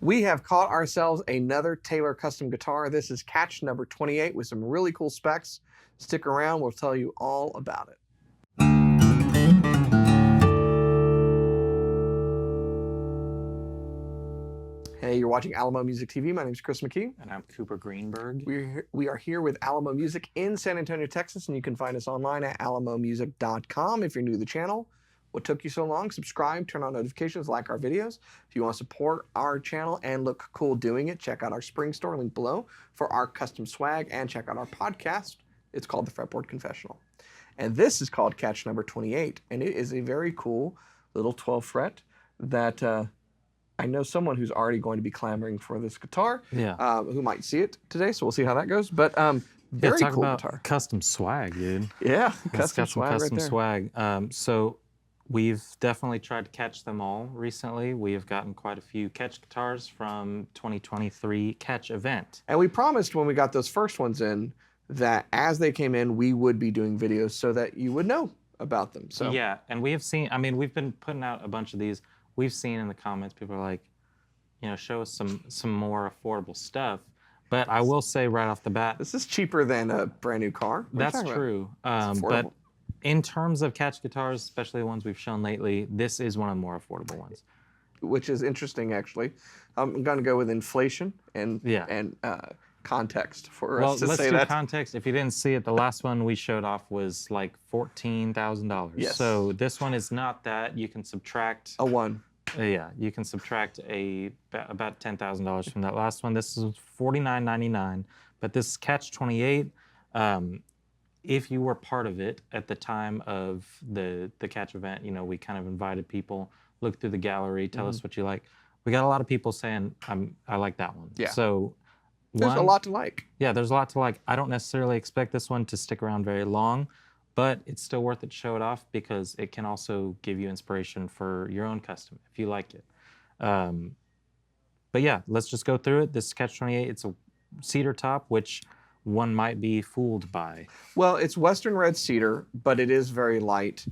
We have caught ourselves another Taylor custom guitar. This is catch number 28 with some really cool specs. Stick around, we'll tell you all about it. Hey, you're watching Alamo Music TV. My name is Chris McKee. And I'm Cooper Greenberg. We are here with Alamo Music in San Antonio, Texas, and you can find us online at alamomusic.com if you're new to the channel. What took you so long? Subscribe, turn on notifications, like our videos. If you want to support our channel and look cool doing it, check out our spring store, link below, for our custom swag, and check out our podcast. It's called the Fretboard Confessional. And this is called catch number 28, and it is a very cool little 12 fret that I know someone who's already going to be clamoring for this guitar, who might see it today, so we'll see how that goes. But very talk cool about guitar. Custom swag, dude. Yeah, Custom swag right there. swag. So we've definitely tried to catch them all recently. We have gotten quite a few catch guitars from 2023 catch event. And we promised when we got those first ones in that as they came in, we would be doing videos so that you would know about them. So yeah, and we have seen, I mean, we've been putting out a bunch of these. We've seen in the comments, people are like, you know, show us some more affordable stuff. But I will say right off the bat, this is cheaper than a brand new car. That's true. But in terms of catch guitars, especially the ones we've shown lately, this is one of the more affordable ones. Which is interesting, actually. I'm going to go with inflation and context for us to say that. Well, let's do context. If you didn't see it, the last one we showed off was like $14,000. Yes. So this one is not that. You can subtract a one. Yeah, you can subtract about $10,000 from that last one. This is $49.99, but this catch 28. If you were part of it at the time of the catch event, you know, we kind of invited people, look through the gallery, tell us what you like. We got a lot of people saying, I like that one. Yeah. So there's a lot to like. Yeah, there's a lot to like. I don't necessarily expect this one to stick around very long, but it's still worth it to show it off because it can also give you inspiration for your own custom if you like it. But yeah, let's just go through it. This is catch 28. It's a cedar top, which one might be fooled by. Well, it's Western Red Cedar, but it is very light.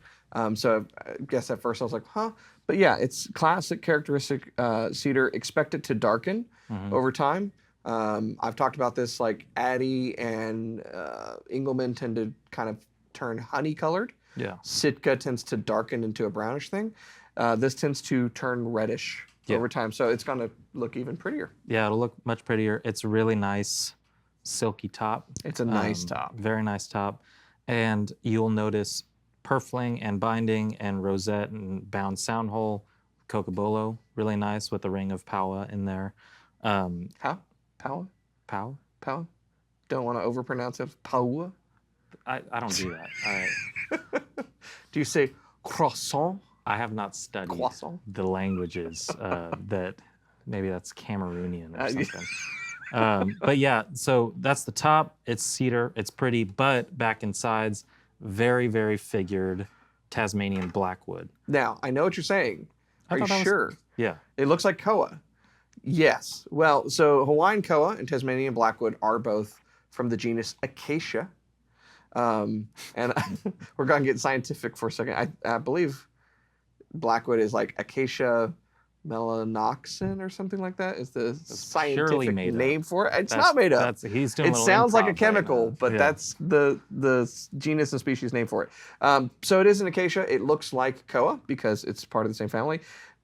So I guess at first I was like, huh? But yeah, it's classic characteristic cedar. Expect it to darken over time. I've talked about this, like Addy and Engelmann tend to kind of turn honey colored. Yeah. Sitka tends to darken into a brownish thing. This tends to turn reddish over time. So it's going to look even prettier. Yeah, it'll look much prettier. It's a really nice silky top. It's a nice top. Very nice top. And you'll notice purfling and binding and rosette and bound sound hole. Cocobolo, really nice with a ring of Powa in there. How? Powa? Powa? Powa? Don't want to overpronounce it. Powa? I don't do that. All right. Do you say croissant? I have not studied the languages that maybe that's Cameroonian or something. But yeah, so that's the top. It's cedar. It's pretty, but back and sides, very, very figured Tasmanian blackwood. Now, I know what you're saying. Are you sure? Yeah. It looks like koa. Yes. Well, so Hawaiian koa and Tasmanian blackwood are both from the genus Acacia. And we're going to get scientific for a second. I believe blackwood is like Acacia melanoxin or something like that is the scientific name for it. It's not made up. He's doing it sounds like a chemical, but that's the genus and species name for it. So it is an acacia. It looks like koa because it's part of the same family.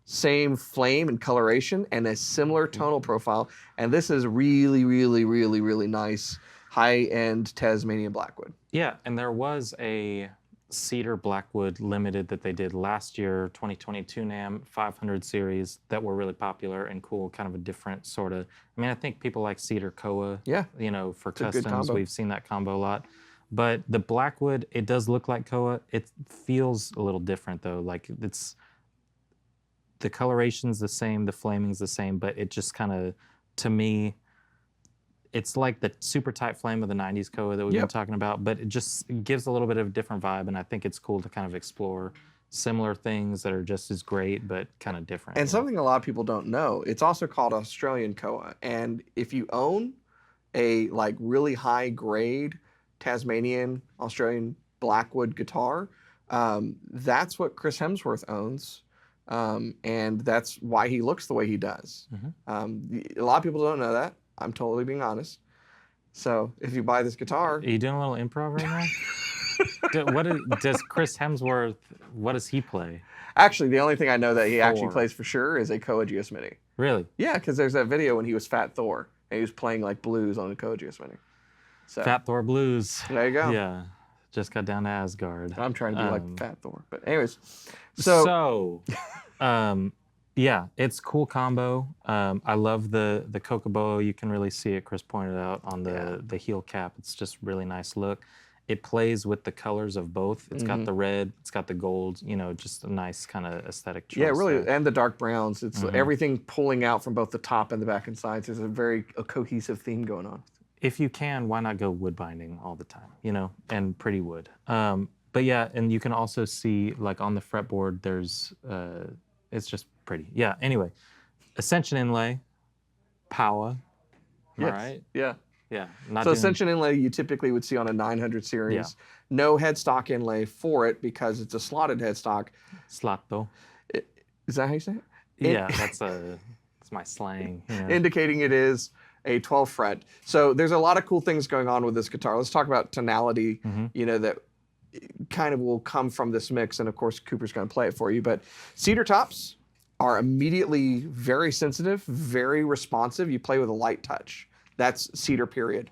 Same flame and coloration and a similar tonal profile. And this is really, really, really, really nice high-end Tasmanian blackwood. Yeah, and there was a cedar blackwood limited that they did last year, 2022 NAMM 500 series that were really popular and cool, kind of a different sort of, I mean, I think people like cedar koa, you know, for customs. We've seen that combo a lot. But the blackwood, it does look like koa. It feels a little different though. Like it's, the coloration's the same, the flaming's the same, but it just kind of, to me, it's like the super tight flame of the 90s koa that we've been talking about, but it just gives a little bit of a different vibe, and I think it's cool to kind of explore similar things that are just as great, but kind of different. And something a lot of people don't know, it's also called Australian koa, and if you own a like really high grade Tasmanian Australian blackwood guitar, that's what Chris Hemsworth owns and that's why he looks the way he does. A lot of people don't know that. I'm totally being honest. So if you buy this guitar, Are you doing a little improv right now? Does Chris Hemsworth, what does he play? actually, the only thing I know that he actually Thor. plays for sure is a Koa Geosmini. Really? Yeah, because there's that video when he was Fat Thor and he was playing like blues on a Koa Geosmini. So Fat Thor Blues. there you go. Yeah. Just got down to Asgard. I'm trying to be like Fat Thor, but anyways. Yeah, it's cool combo. I love the cocobolo. You can really see it. Chris pointed out on the heel cap. It's just really nice look. It plays with the colors of both. It's got the red. It's got the gold. You know, just a nice kind of aesthetic choice. Yeah, really, there. and the dark browns. It's everything pulling out from both the top and the back and sides. There's a cohesive theme going on. If you can, why not go wood binding all the time? You know, and pretty wood. But yeah, and you can also see like on the fretboard, there's it's just pretty. Yeah. Anyway, Ascension inlay, power. All right. Yeah. Yeah. So Ascension inlay you typically would see on a 900 series. Yeah. No headstock inlay for it because it's a slotted headstock. Slotto. Is that how you say it? Yeah, that's my slang. Yeah. Indicating it is a 12 fret. So there's a lot of cool things going on with this guitar. Let's talk about tonality, you know, that kind of will come from this mix. And of course, Cooper's going to play it for you. But cedar tops are immediately very sensitive, very responsive. You play with a light touch. That's cedar, period.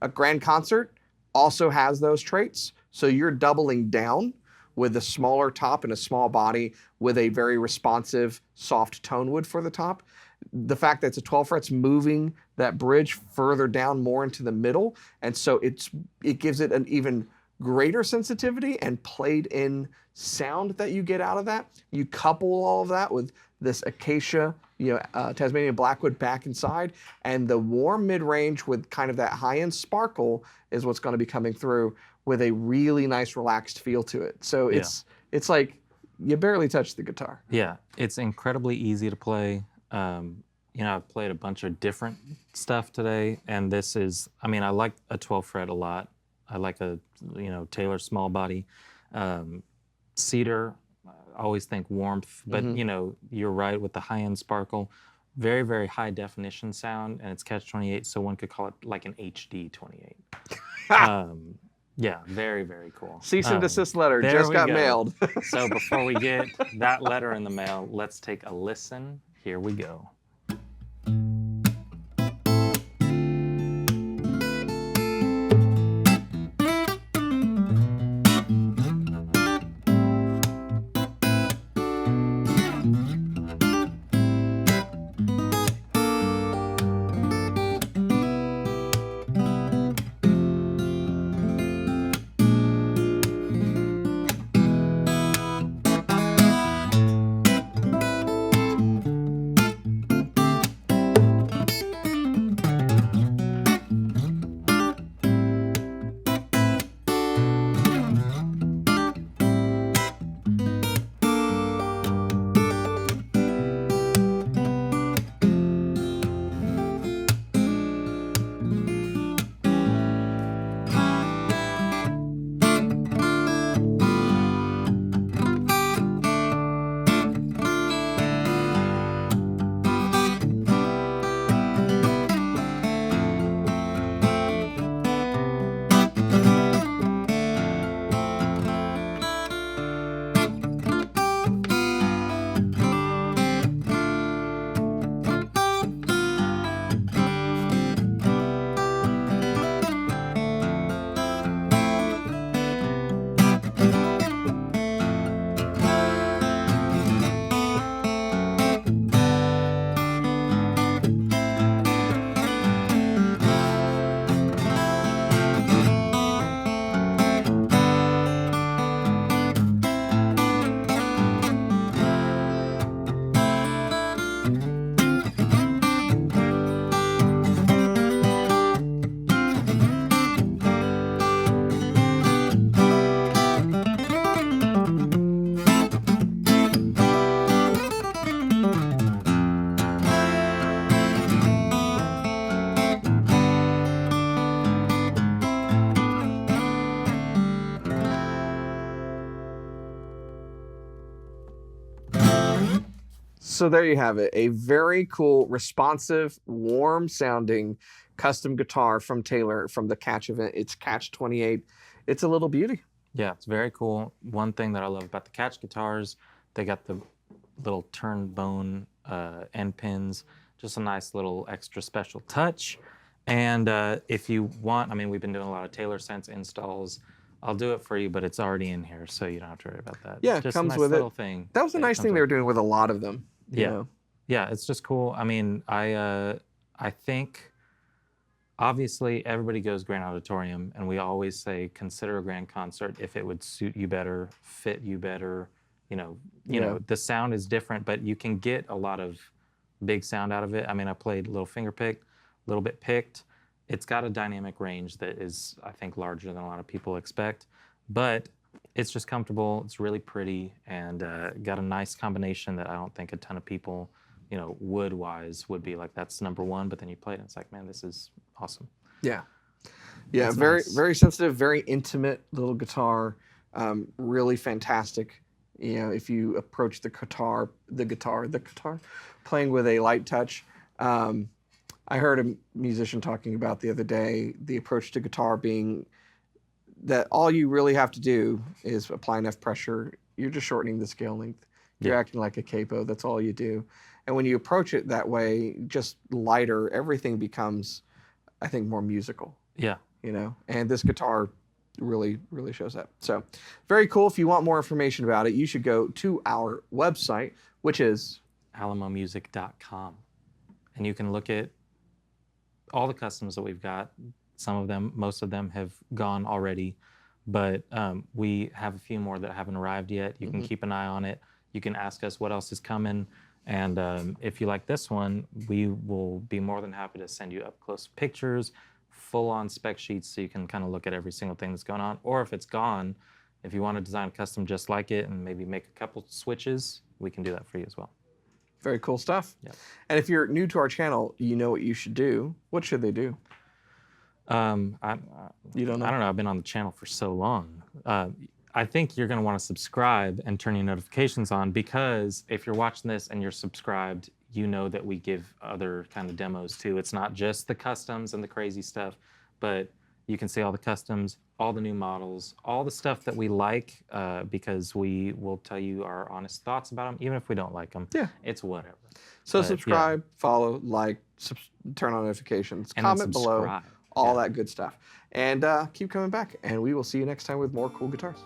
A grand concert also has those traits. So you're doubling down with a smaller top and a small body with a very responsive, soft tone wood for the top. The fact that it's a 12 frets moving that bridge further down more into the middle. And so it gives it an even greater sensitivity and played in sound that you get out of that. You couple all of that with this acacia, Tasmanian blackwood back inside, and the warm mid-range with kind of that high-end sparkle is what's going to be coming through with a really nice relaxed feel to it. So it's like you barely touch the guitar. Yeah, it's incredibly easy to play. I've played a bunch of different stuff today, and this is, I like a 12 fret a lot. I like a, Taylor small body. Cedar, I always think warmth, but you're right with the high-end sparkle. Very, very high definition sound, and it's catch-28, so one could call it like an HD 28. Yeah, very, very cool. Cease and desist letter just got mailed. So before we get that letter in the mail, let's take a listen. Here we go. So there you have it. A very cool, responsive, warm sounding custom guitar from Taylor from the Catch event. It's Catch 28. It's a little beauty. Yeah, it's very cool. One thing that I love about the Catch guitars, they got the little turn bone end pins, just a nice little extra special touch. And if you want, I mean, we've been doing a lot of Taylor Sense installs. I'll do it for you, but it's already in here, so you don't have to worry about that. Yeah, just comes a nice with little it. thing. That was a nice thing they were doing with a lot of them. Yeah, You know? yeah, it's just cool. I mean, I think obviously everybody goes grand auditorium, and we always say consider a grand concert if it would suit you better, fit you better. You know, the sound is different, but you can get a lot of big sound out of it. I mean, I played a little finger picked, a little bit picked. It's got a dynamic range that is, I think, larger than a lot of people expect, but it's just comfortable. It's really pretty, and got a nice combination that I don't think a ton of people, wood-wise would be like, that's number one, but then you play it and it's like, man, this is awesome. Yeah. Yeah, It's very, nice. very sensitive, very intimate little guitar. Really fantastic. If you approach the guitar, playing with a light touch. I heard a musician talking about the other day the approach to guitar being that all you really have to do is apply enough pressure. You're just shortening the scale length. You're acting like a capo. That's all you do. And when you approach it that way, just lighter, everything becomes, I think, more musical. Yeah. And this guitar really, really shows that. So very cool. If you want more information about it, you should go to our website, which is alamomusic.com. And you can look at all the customs that we've got. Some of them, most of them have gone already, but we have a few more that haven't arrived yet. You can keep an eye on it. You can ask us what else is coming. And if you like this one, we will be more than happy to send you up close pictures, full-on spec sheets, so you can kind of look at every single thing that's going on. Or if it's gone, if you want to design a custom just like it and maybe make a couple switches, we can do that for you as well. very cool stuff. Yep. And if you're new to our channel, you know what you should do. What should they do? You don't know? I don't know. I've been on the channel for so long. I think you're going to want to subscribe and turn your notifications on, because if you're watching this and you're subscribed, you know that we give other kind of demos too. It's not just the customs and the crazy stuff, but you can see all the customs, all the new models, all the stuff that we like, because we will tell you our honest thoughts about them, even if we don't like them. Yeah. It's whatever. So But, subscribe, follow, like, turn on notifications, And then comment below, subscribe. all Yeah. that good stuff. And keep coming back. And we will see you next time with more cool guitars.